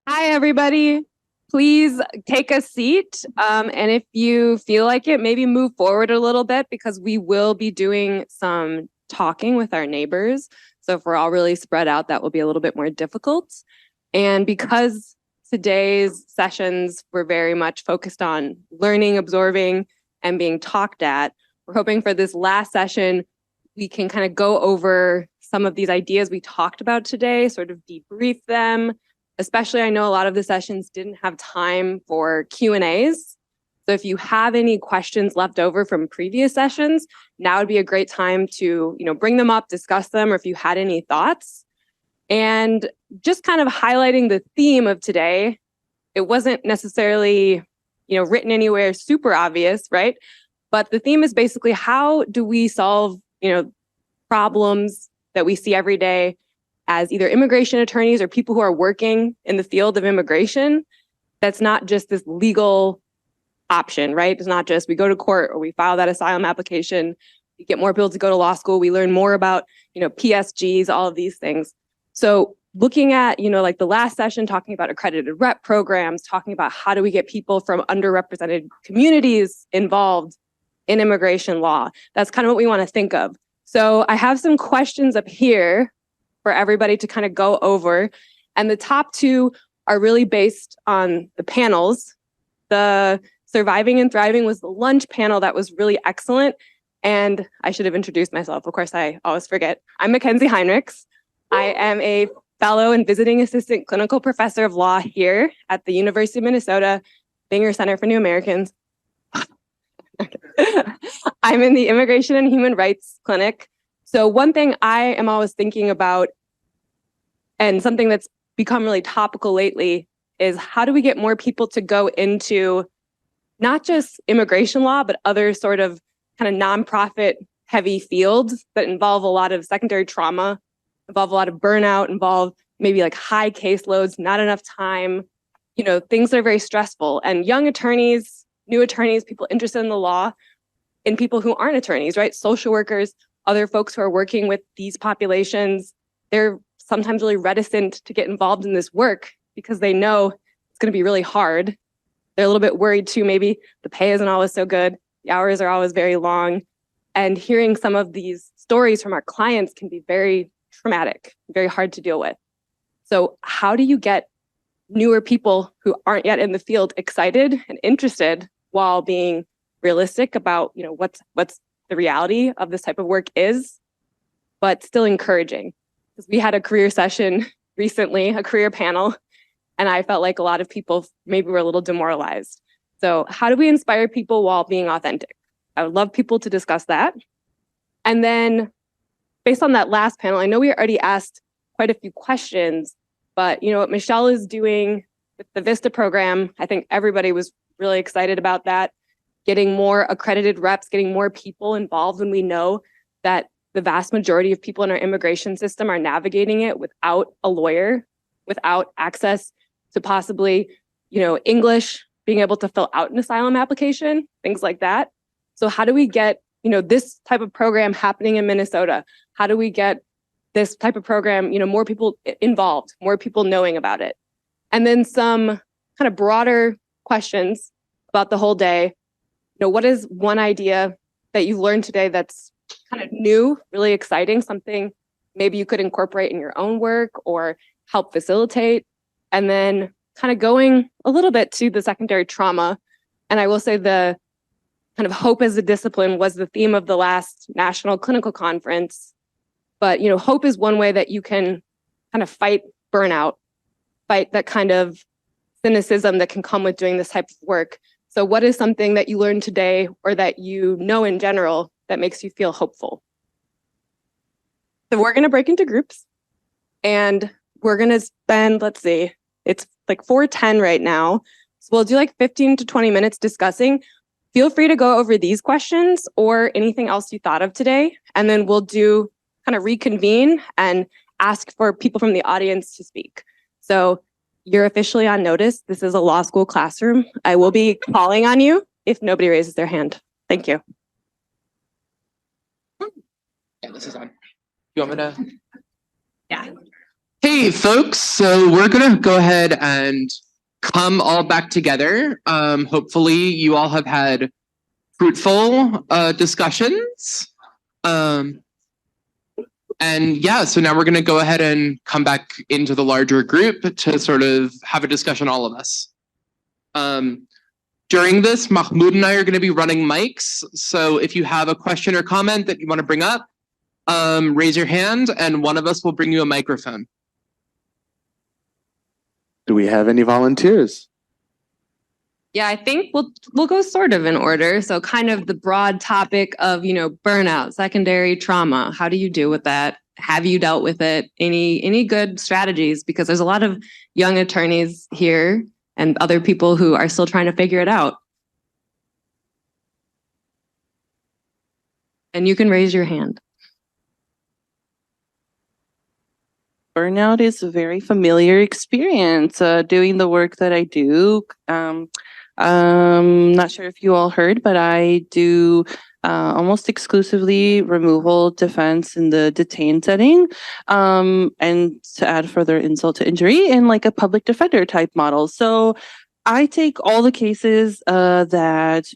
Hi, everybody. Please take a seat. And if you feel like it, maybe move forward a little bit because we will be doing some talking with our neighbors. So if we're all really spread out, that will be a little bit more difficult. And because today's sessions were very much focused on learning, absorbing, and being talked at, we're hoping for this last session, we can kind of go over some of these ideas we talked about today, sort of debrief them. Especially, I know a lot of the sessions didn't have time for Q&As. So if you have any questions left over from previous sessions, now would be a great time to, bring them up, discuss them, or if you had any thoughts. And just kind of highlighting the theme of today, it wasn't necessarily, written anywhere super obvious, right? But the theme is basically how do we solve, problems that we see every day as either immigration attorneys or people who are working in the field of immigration. That's not just this legal option, right? It's not just we go to court or we file that asylum application, we get more people to go to law school, we learn more about, PSGs, all of these things. So looking at, like the last session, talking about accredited rep programs, talking about how do we get people from underrepresented communities involved in immigration law. That's kind of what we want to think of. So I have some questions up here for everybody to kind of go over. And the top two are really based on the panels. The Surviving and Thriving was the lunch panel that was really excellent. And I should have introduced myself. Of course, I always forget. I'm Mackenzie Heinrichs. I am a fellow and visiting assistant clinical professor of law here at the University of Minnesota, Binger Center for New Americans. I'm in the Immigration and Human Rights Clinic. So one thing I am always thinking about, and something that's become really topical lately, is how do we get more people to go into not just immigration law, but other sort of kind of nonprofit heavy fields that involve a lot of secondary trauma, involve a lot of burnout, involve maybe like high caseloads, not enough time, things that are very stressful. And young attorneys, new attorneys, people interested in the law, and people who aren't attorneys, right? Social workers, other folks who are working with these populations, they're sometimes really reticent to get involved in this work because they know it's going to be really hard. They're a little bit worried too, maybe the pay isn't always so good, the hours are always very long. And hearing some of these stories from our clients can be very traumatic, very hard to deal with. So how do you get newer people who aren't yet in the field excited and interested while being realistic about, what's the reality of this type of work is, but still encouraging? Because we had a career session recently, a career panel, and I felt like a lot of people maybe were a little demoralized. So how do we inspire people while being authentic? I would love people to discuss that. And then based on that last panel, I know we already asked quite a few questions, but what Michelle is doing with the VISTA program, I think everybody was really excited about that. Getting more accredited reps, getting more people involved when we know that the vast majority of people in our immigration system are navigating it without a lawyer, without access to possibly, English, being able to fill out an asylum application, things like that. So how do we get, this type of program happening in Minnesota? How do we get this type of program, more people involved, more people knowing about it? And then some kind of broader questions about the whole day. What is one idea that you've learned today that's kind of new, really exciting, something maybe you could incorporate in your own work or help facilitate? And then kind of going a little bit to the secondary trauma. And I will say the kind of hope as a discipline was the theme of the last national clinical conference. But, hope is one way that you can kind of fight burnout, fight that kind of cynicism that can come with doing this type of work. So what is something that you learned today or that in general that makes you feel hopeful? So we're going to break into groups and we're going to spend, let's see, it's like 4:10 right now. So we'll do like 15 to 20 minutes discussing. Feel free to go over these questions or anything else you thought of today. And then we'll do kind of reconvene and ask for people from the audience to speak. So you're officially on notice. This is a law school classroom. I will be calling on you if nobody raises their hand. Thank you. Yeah, this is on. You want me to? Yeah. Hey Okay, folks, so we're gonna go ahead and come all back together. Hopefully you all have had fruitful discussions. And yeah, so now we're gonna go ahead and come back into the larger group to sort of have a discussion, all of us. During this, Mahmoud and I are gonna be running mics. So if you have a question or comment that you wanna bring up, raise your hand and one of us will bring you a microphone. Do we have any volunteers? Yeah, I think we'll go sort of in order. So kind of the broad topic of, burnout, secondary trauma. How do you deal with that? Have you dealt with it? Any good strategies? Because there's a lot of young attorneys here and other people who are still trying to figure it out. And you can raise your hand. Burnout is a very familiar experience doing the work that I do. Not sure if you all heard, but I do almost exclusively removal defense in the detained setting. And to add further insult to injury in like a public defender type model. So I take all the cases that,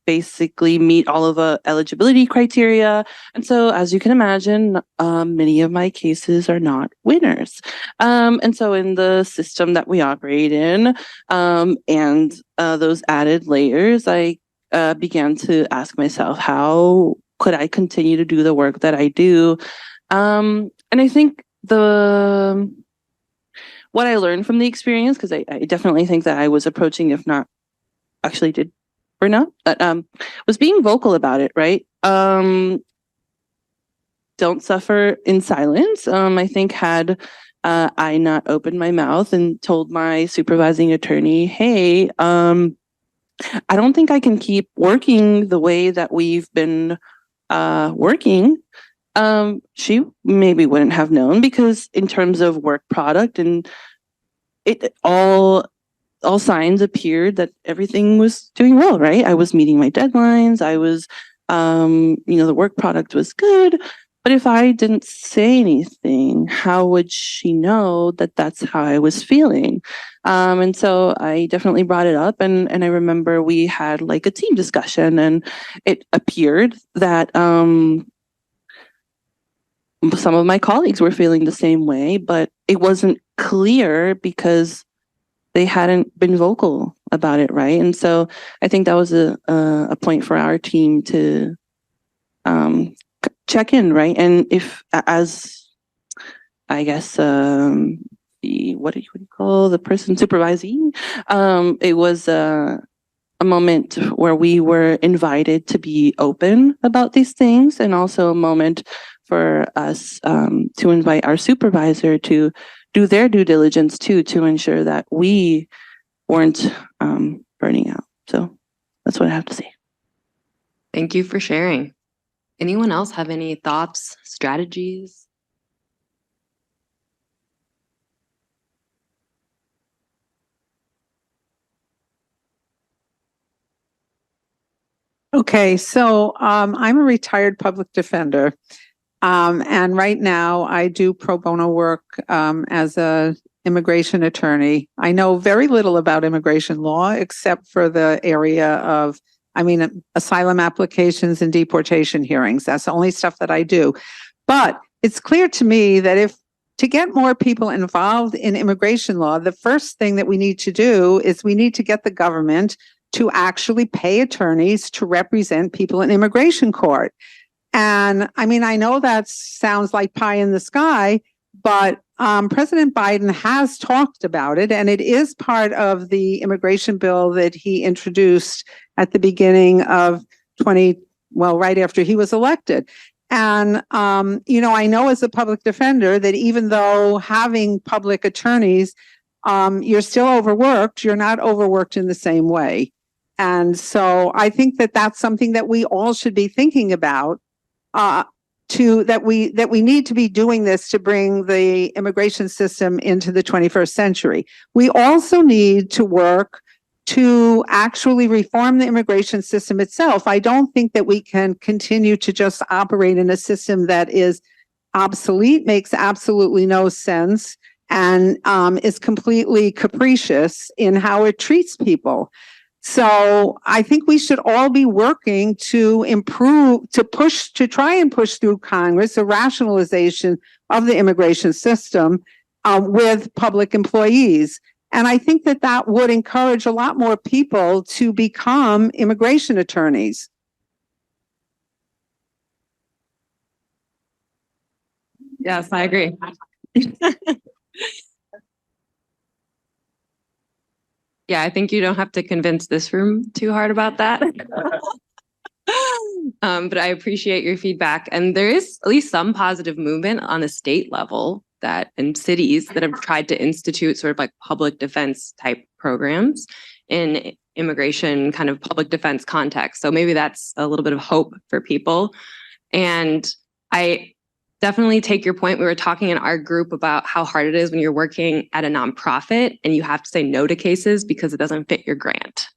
basically meet all of the eligibility criteria. And so, as you can imagine, many of my cases are not winners. And so in the system that we operate in and those added layers, I began to ask myself, how could I continue to do the work that I do? And I think what I learned from the experience, because I definitely think that I was approaching, if not actually did burnout, was being vocal about it, right? Don't suffer in silence. I think had I not opened my mouth and told my supervising attorney, hey, I don't think I can keep working the way that we've been working, she maybe wouldn't have known, because in terms of work product and it all signs appeared that everything was doing well, right? I was meeting my deadlines. I was, the work product was good. But if I didn't say anything, how would she know that that's how I was feeling? And so I definitely brought it up. And I remember we had like a team discussion, and it appeared that some of my colleagues were feeling the same way, but it wasn't clear because they hadn't been vocal about it, right? And so I think that was a point for our team to check in, right? And if, as I guess, what do you call the person supervising? It was a moment where we were invited to be open about these things, and also a moment for us to invite our supervisor to do their due diligence too, to ensure that we weren't burning out. So that's what I have to say. Thank you for sharing. Anyone else have any thoughts, strategies? Okay, so I'm a retired public defender. And right now I do pro bono work as a immigration attorney. I know very little about immigration law except for the area of, asylum applications and deportation hearings. That's the only stuff that I do. But it's clear to me that to get more people involved in immigration law, the first thing that we need to do is we need to get the government to actually pay attorneys to represent people in immigration court. And I know that sounds like pie in the sky, but President Biden has talked about it, and it is part of the immigration bill that he introduced at the beginning of right after he was elected. And, I know as a public defender that even though having public attorneys, you're still overworked, you're not overworked in the same way. And so I think that that's something that we all should be thinking about. That we need to be doing this to bring the immigration system into the 21st century. We also need to work to actually reform the immigration system itself. I don't think that we can continue to just operate in a system that is obsolete, makes absolutely no sense, and is completely capricious in how it treats people. So I think we should all be working to improve, to try and push through Congress a rationalization of the immigration system with public employees. And I think that that would encourage a lot more people to become immigration attorneys. Yes, I agree. Yeah, I think you don't have to convince this room too hard about that. But I appreciate your feedback. And there is at least some positive movement on a state level that in cities that have tried to institute sort of like public defense type programs in immigration kind of public defense context. So maybe that's a little bit of hope for people. And I definitely take your point. We were talking in our group about how hard it is when you're working at a nonprofit and you have to say no to cases because it doesn't fit your grant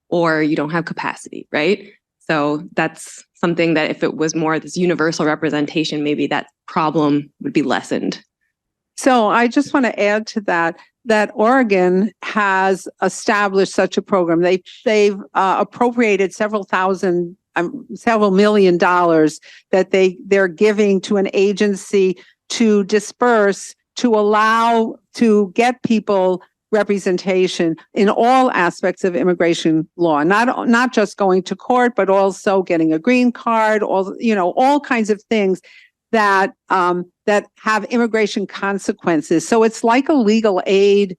or you don't have capacity, right? So that's something that if it was more this universal representation, maybe that problem would be lessened. So I just want to add to that, that Oregon has established such a program. They've appropriated several million dollars that they're giving to an agency to disperse, to allow, to get people representation in all aspects of immigration law, not just going to court, but also getting a green card, all kinds of things that that have immigration consequences. So it's like a legal aid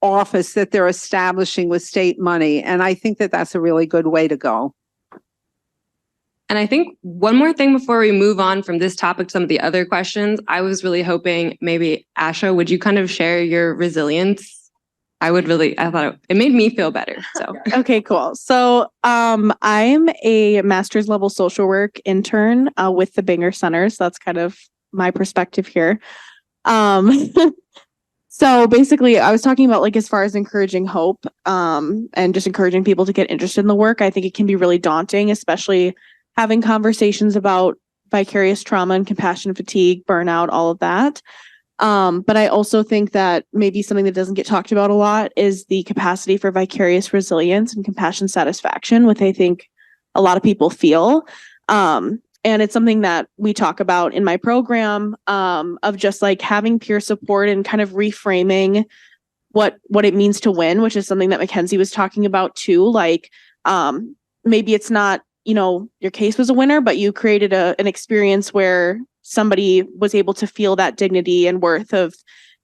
office that they're establishing with state money. And I think that that's a really good way to go. And I think one more thing before we move on from this topic to some of the other questions, I was really hoping maybe, Asha, would you kind of share your resilience? I thought it made me feel better. So Okay, cool. So I'm a master's level social work intern with the Binger Center. So that's kind of my perspective here. So basically, I was talking about like as far as encouraging hope and just encouraging people to get interested in the work. I think it can be really daunting, especially having conversations about vicarious trauma and compassion fatigue, burnout, all of that. But I also think that maybe something that doesn't get talked about a lot is the capacity for vicarious resilience and compassion satisfaction, which I think a lot of people feel. And it's something that we talk about in my program of just like having peer support and kind of reframing what it means to win, which is something that Mackenzie was talking about too. Like maybe it's not, your case was a winner, but you created an experience where somebody was able to feel that dignity and worth of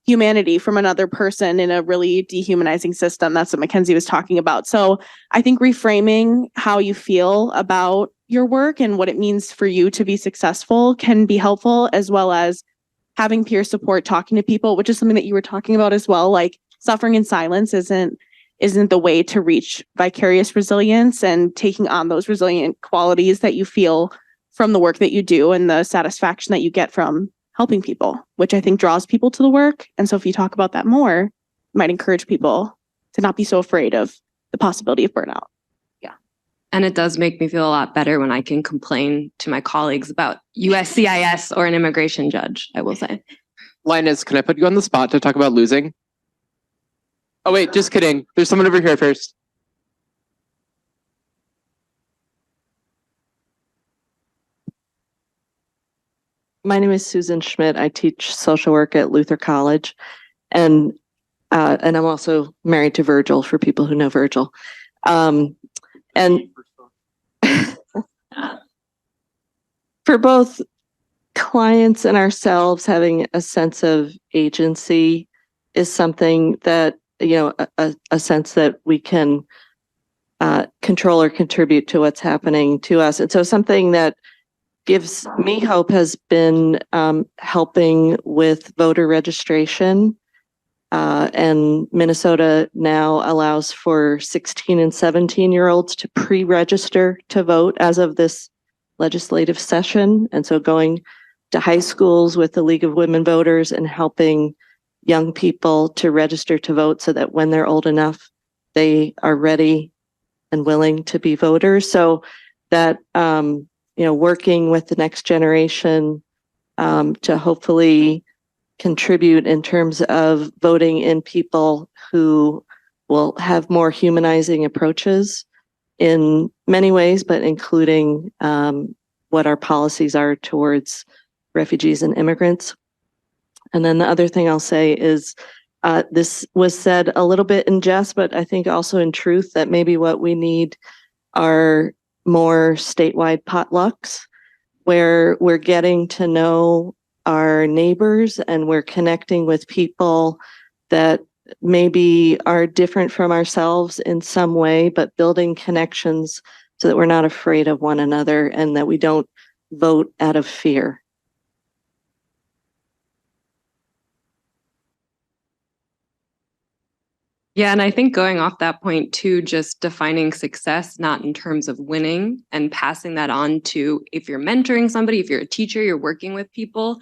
humanity from another person in a really dehumanizing system. That's what Mackenzie was talking about. So I think reframing how you feel about your work and what it means for you to be successful can be helpful, as well as having peer support, talking to people, which is something that you were talking about as well. Like suffering in silence isn't the way to reach vicarious resilience, and taking on those resilient qualities that you feel from the work that you do and the satisfaction that you get from helping people, which I think draws people to the work. And so if you talk about that more, it might encourage people to not be so afraid of the possibility of burnout. Yeah. And it does make me feel a lot better when I can complain to my colleagues about USCIS or an immigration judge, I will say. Linus, can I put you on the spot to talk about losing? Oh, wait, just kidding. There's someone over here first. My name is Susan Schmidt. I teach social work at Luther College, and I'm also married to Virgil, for people who know Virgil. And for both clients and ourselves, having a sense of agency is something that, a sense that we can control or contribute to what's happening to us. And so something that gives me hope has been helping with voter registration. And Minnesota now allows for 16 and 17-year-olds to pre-register to vote as of this legislative session. And so going to high schools with the League of Women Voters and helping young people to register to vote so that when they're old enough, they are ready and willing to be voters. So that, working with the next generation to hopefully contribute in terms of voting in people who will have more humanizing approaches in many ways, but including what our policies are towards refugees and immigrants. And then the other thing I'll say is this was said a little bit in jest, but I think also in truth that maybe what we need are more statewide potlucks where we're getting to know our neighbors and we're connecting with people that maybe are different from ourselves in some way, but building connections so that we're not afraid of one another and that we don't vote out of fear. Yeah, and I think going off that point too, just defining success, not in terms of winning and passing that on to if you're mentoring somebody, if you're a teacher, you're working with people,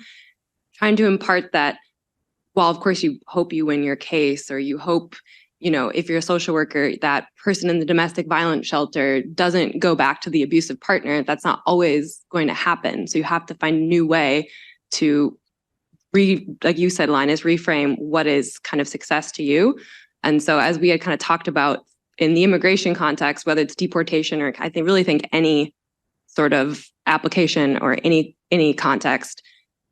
trying to impart that, while of course you hope you win your case or you hope, you know, if you're a social worker, that person in the domestic violence shelter doesn't go back to the abusive partner. That's not always going to happen. So you have to find a new way to like you said, Linus, reframe what is kind of success to you. And so as we had kind of talked about in the immigration context, whether it's deportation or I really think any sort of application or any context,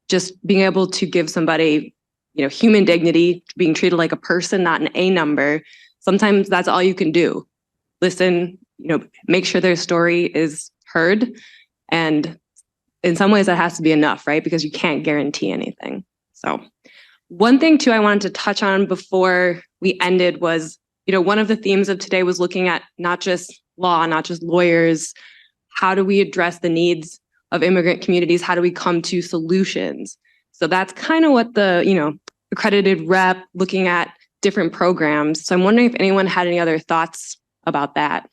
just being able to give somebody, you know, human dignity, being treated like a person, not an A number. Sometimes that's all you can do. Listen, you know, make sure their story is heard. And in some ways that has to be enough, right? Because you can't guarantee anything. So one thing too I wanted to touch on before we ended was, you know, one of the themes of today was looking at not just law, not just lawyers. How do we address the needs of immigrant communities? How do we come to solutions? So that's kind of what the, you know, accredited rep looking at different programs. So I'm wondering if anyone had any other thoughts about that.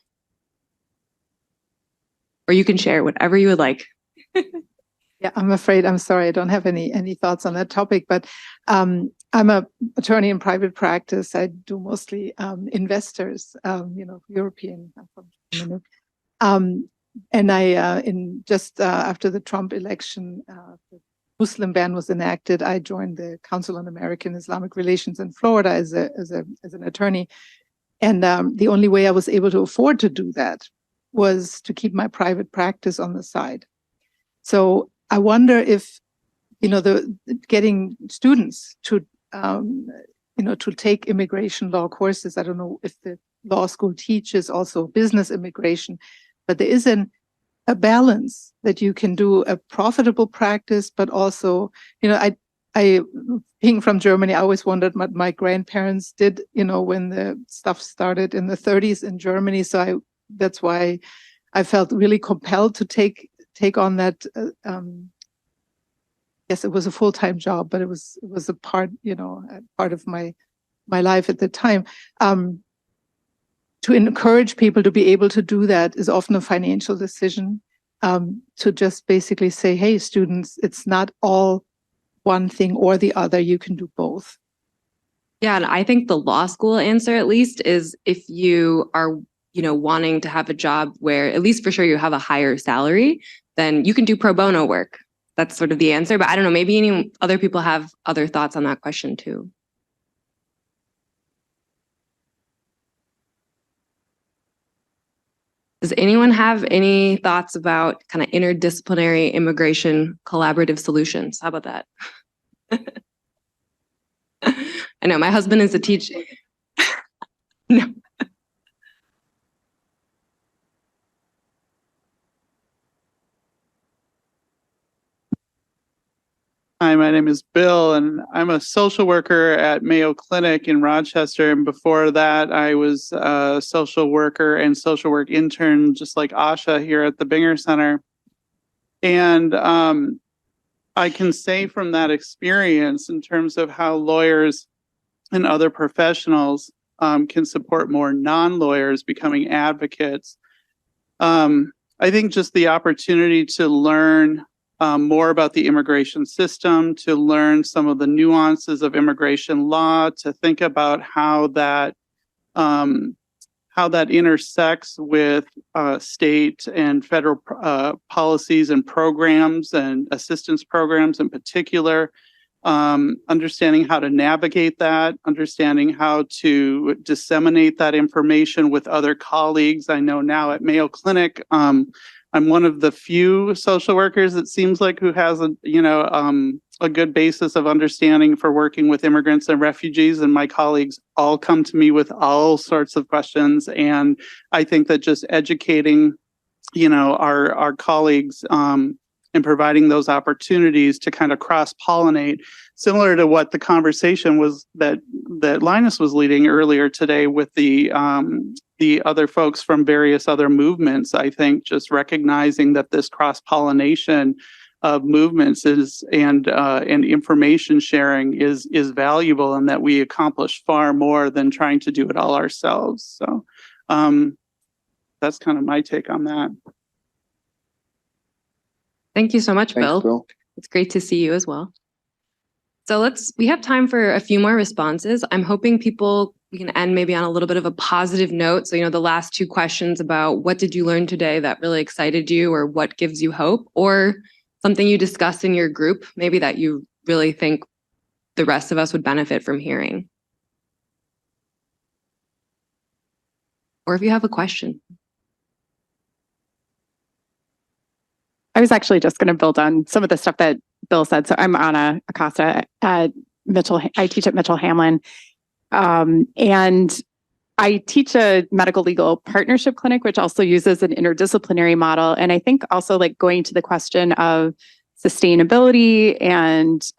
Or you can share whatever you would like. Yeah, I'm sorry, I don't have any thoughts on that topic, but I'm an attorney in private practice. I do mostly investors, you know, European, I'm from Germany. And I, in just after the Trump election, the Muslim ban was enacted, I joined the Council on American Islamic Relations in Florida as an attorney. And the only way I was able to afford to do that was to keep my private practice on the side. So I wonder if, you know, getting students to, you know, to take immigration law courses. I don't know if the law school teaches also business immigration, but there is a balance that you can do a profitable practice, but also, you know, I being from Germany, I always wondered what my grandparents did, you know, when the stuff started in the 30s in Germany. So that's why I felt really compelled to take on that. Yes, it was a full-time job, but it was a part, you know, a part of my life at the time. To encourage people to be able to do that is often a financial decision. To just basically say, hey, students, it's not all one thing or the other. You can do both. Yeah, and I think the law school answer, at least, is if you are, you know, wanting to have a job where at least for sure you have a higher salary, then you can do pro bono work. That's sort of the answer. But I don't know, maybe any other people have other thoughts on that question too. Does anyone have any thoughts about kind of interdisciplinary immigration collaborative solutions? How about that? I know my husband is a teacher. No. Hi, my name is Bill, and I'm a social worker at Mayo Clinic in Rochester. And before that, I was a social worker and social work intern, just like Asha here at the Binger Center. And I can say from that experience in terms of how lawyers and other professionals can support more non-lawyers becoming advocates. I think just the opportunity to learn more about the immigration system, to learn some of the nuances of immigration law, to think about how that intersects with state and federal policies and programs and assistance programs in particular, understanding how to navigate that, understanding how to disseminate that information with other colleagues. I know now at Mayo Clinic, I'm one of the few social workers, it seems like, who has a good basis of understanding for working with immigrants and refugees, and my colleagues all come to me with all sorts of questions. And I think that just educating, our colleagues and providing those opportunities to kind of cross-pollinate, similar to what the conversation was that Linus was leading earlier today with the other folks from various other movements. I think just recognizing that this cross-pollination of movements and information sharing is valuable, and that we accomplish far more than trying to do it all ourselves. So that's kind of my take on that. Thank you so much, Thanks, Bill. Bill. It's great to see you as well. So we have time for a few more responses. I'm hoping we can end maybe on a little bit of a positive note. So, the last two questions about what did you learn today that really excited you, or what gives you hope, or something you discussed in your group, maybe that you really think the rest of us would benefit from hearing. Or if you have a question. I was actually just going to build on some of the stuff that Bill said. So I'm Anna Acosta at Mitchell. I teach at Mitchell Hamlin. And I teach a medical legal partnership clinic, which also uses an interdisciplinary model. And I think also, like, going to the question of sustainability and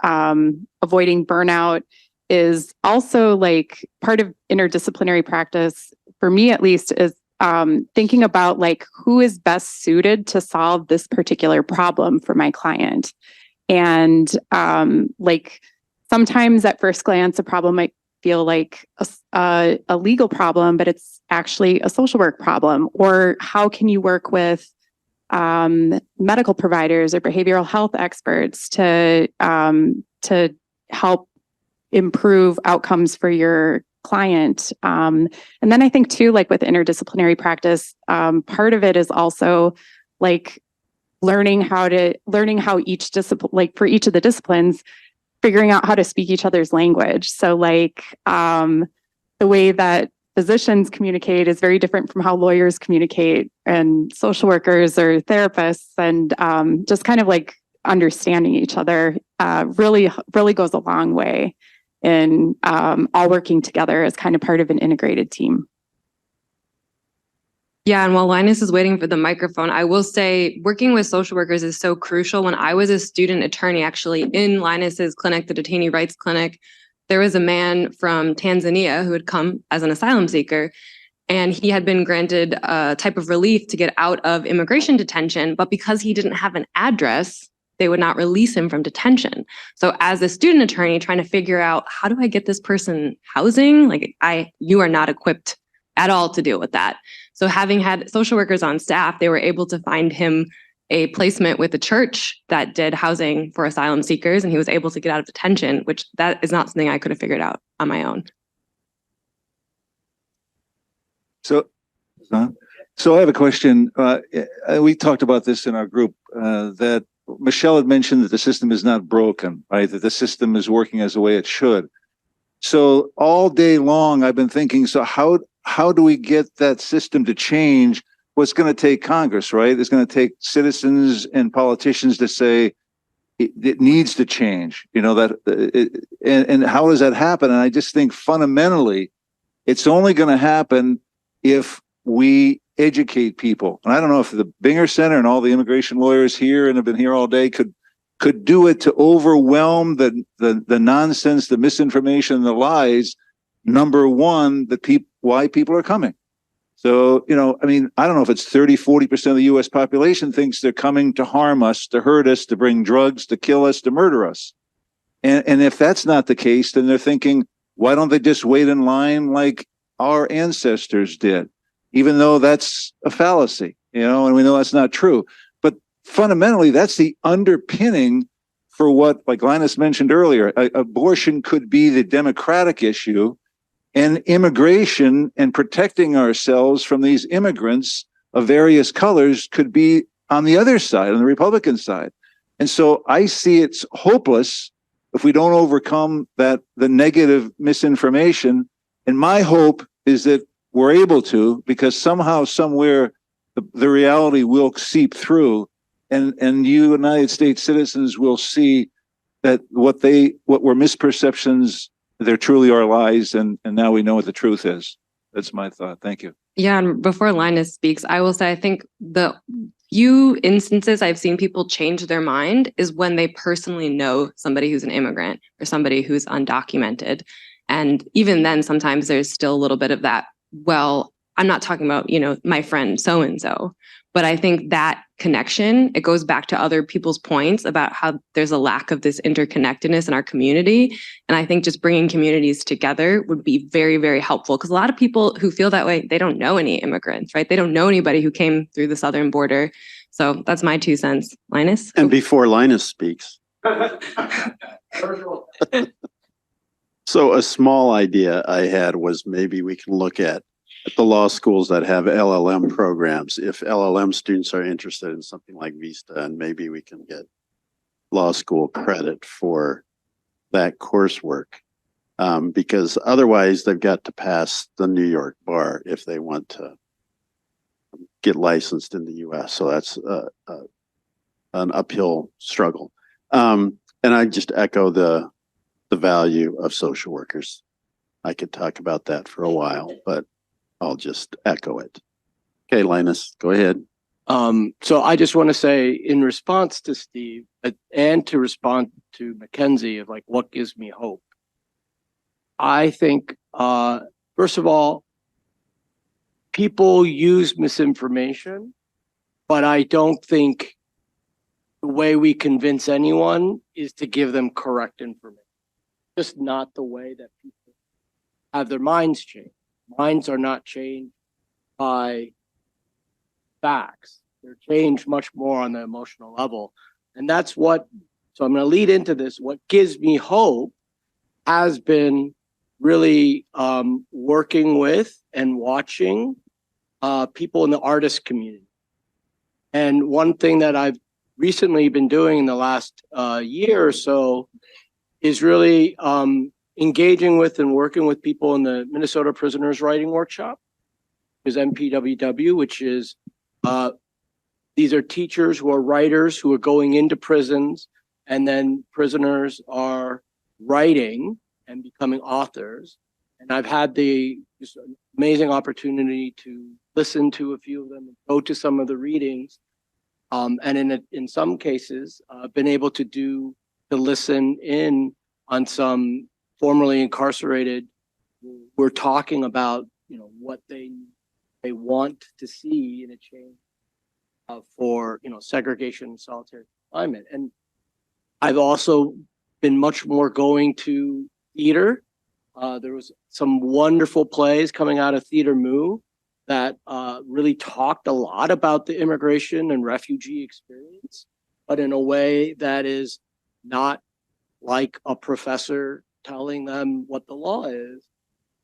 avoiding burnout is also like part of interdisciplinary practice, for me at least, is thinking about like who is best suited to solve this particular problem for my client. And like sometimes at first glance, a problem might feel like a legal problem, but it's actually a social work problem. Or how can you work with medical providers or behavioral health experts to help improve outcomes for your client. And then I think too, like with interdisciplinary practice, part of it is also like learning how each discipline, like for each of the disciplines, figuring out how to speak each other's language. So like the way that physicians communicate is very different from how lawyers communicate, and social workers or therapists, and just kind of like understanding each other really goes a long way in all working together as kind of part of an integrated team. Yeah, and while Linus is waiting for the microphone, I will say working with social workers is so crucial. When I was a student attorney, actually in Linus's clinic, the Detainee Rights Clinic, there was a man from Tanzania who had come as an asylum seeker, and he had been granted a type of relief to get out of immigration detention, but because he didn't have an address, they would not release him from detention. So as a student attorney trying to figure out, how do I get this person housing? Like you are not equipped at all to deal with that. So having had social workers on staff, they were able to find him a placement with a church that did housing for asylum seekers, and he was able to get out of detention, which that is not something I could have figured out on my own. So I have a question. We talked about this in our group, that Michelle had mentioned that the system is not broken, right? That the system is working as the way it should. So all day long, I've been thinking, so how do we get that system to change? What's going to take Congress, right? It's going to take citizens and politicians to say it needs to change, and how does that happen? And I just think fundamentally, it's only going to happen if we educate people. And I don't know if the Binger Center and all the immigration lawyers here and have been here all day could do it to overwhelm the nonsense, the misinformation, the lies. Number one, why people are coming. So, I don't know if it's 30, 40% of the US population thinks they're coming to harm us, to hurt us, to bring drugs, to kill us, to murder us. And if that's not the case, then they're thinking, why don't they just wait in line like our ancestors did? Even though that's a fallacy, and we know that's not true. But fundamentally, that's the underpinning for what, like Linus mentioned earlier, abortion could be the democratic issue, and immigration and protecting ourselves from these immigrants of various colors could be on the other side, on the Republican side. And so I see it's hopeless if we don't overcome the negative misinformation, and my hope is that we're able to, because somehow, somewhere, the reality will seep through, and you United States citizens will see that what were misperceptions, there truly are lies, and now we know what the truth is. That's my thought. Thank you. Yeah, and before Linus speaks, I will say I think the few instances I've seen people change their mind is when they personally know somebody who's an immigrant or somebody who's undocumented. And even then, sometimes there's still a little bit of that, well, I'm not talking about, my friend so-and-so, but I think that connection, it goes back to other people's points about how there's a lack of this interconnectedness in our community. And I think just bringing communities together would be very, very helpful, because a lot of people who feel that way, they don't know any immigrants, right? They don't know anybody who came through the southern border. So that's my 2 cents. Linus? And before Linus speaks. So a small idea I had was maybe we can look at the law schools that have LLM programs. If LLM students are interested in something like Vista, and maybe we can get law school credit for that coursework. Because otherwise they've got to pass the New York bar if they want to get licensed in the US. So that's an uphill struggle. And I just echo the value of social workers. I could talk about that for a while, but I'll just echo it. Okay, Linus, go ahead. So I just want to say, in response to Steve and to respond to Mackenzie of like, what gives me hope? I think, first of all, people use misinformation, but I don't think the way we convince anyone is to give them correct information. Just not the way that people have their minds changed. Minds are not changed by facts. They're changed much more on the emotional level. And that's so I'm going to lead into this. What gives me hope has been really working with and watching people in the artist community. And one thing that I've recently been doing in the last year or so is really engaging with and working with people in the Minnesota Prisoners Writing Workshop, which is MPWW, which is these are teachers who are writers who are going into prisons, and then prisoners are writing and becoming authors. And I've had the just amazing opportunity to listen to a few of them, and go to some of the readings, and in some cases, been able to listen in on some formerly incarcerated. We're talking about what they want to see in a change for segregation and solitary confinement. And I've also been much more going to theater. There was some wonderful plays coming out of Theater Mu that really talked a lot about the immigration and refugee experience, but in a way that is not like a professor telling them what the law is.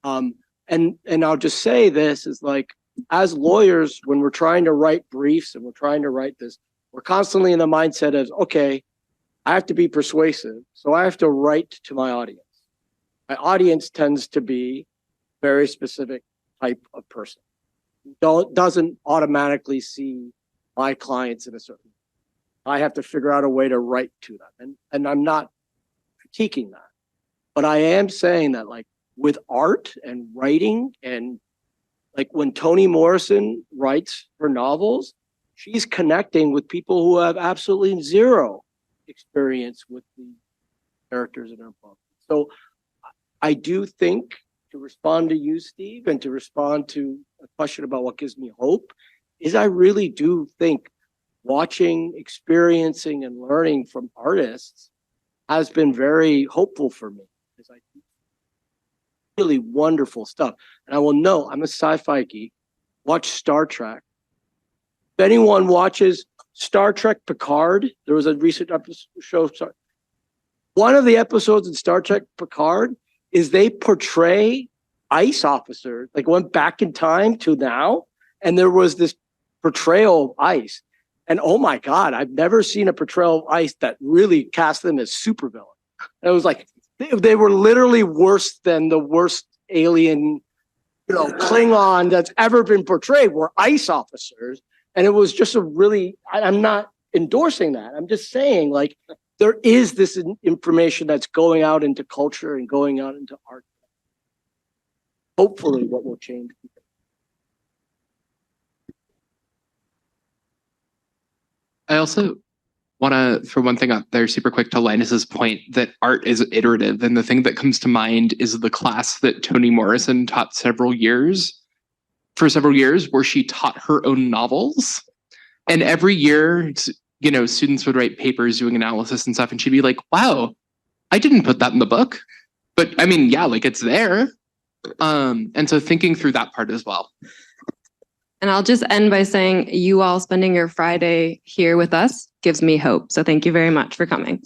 And I'll just say this is like, as lawyers, when we're trying to write briefs and we're trying to write this, we're constantly in the mindset of, okay, I have to be persuasive, so I have to write to my audience. My audience tends to be a very specific type of person. Doesn't automatically see my clients in a certain way. I have to figure out a way to write to them. And I'm not critiquing that. But I am saying that, like, with art and writing, and like when Toni Morrison writes her novels, she's connecting with people who have absolutely zero experience with the characters in her book. So I do think, to respond to you, Steve, and to respond to a question about what gives me hope, is I really do think watching, experiencing, and learning from artists has been very hopeful for me. Because I think really wonderful stuff. And I will know, I'm a sci-fi geek. Watch Star Trek. If anyone watches Star Trek Picard, there was a recent show. One of the episodes in Star Trek Picard is they portray ICE officers, like went back in time to now, and there was this portrayal of ICE. And oh my God, I've never seen a portrayal of ICE that really cast them as supervillains. And it was like, they were literally worse than the worst alien, Klingon that's ever been portrayed, were ICE officers. And it was just I'm not endorsing that. I'm just saying, like, there is this information that's going out into culture and going out into art. Hopefully what will change. I also want to throw one thing up there super quick to Linus's point that art is iterative. And the thing that comes to mind is the class that Toni Morrison taught for several years, where she taught her own novels. And every year, students would write papers doing analysis and stuff. And she'd be like, wow, I didn't put that in the book. But I mean, yeah, like it's there. And so thinking through that part as well. And I'll just end by saying you all spending your Friday here with us gives me hope. So thank you very much for coming.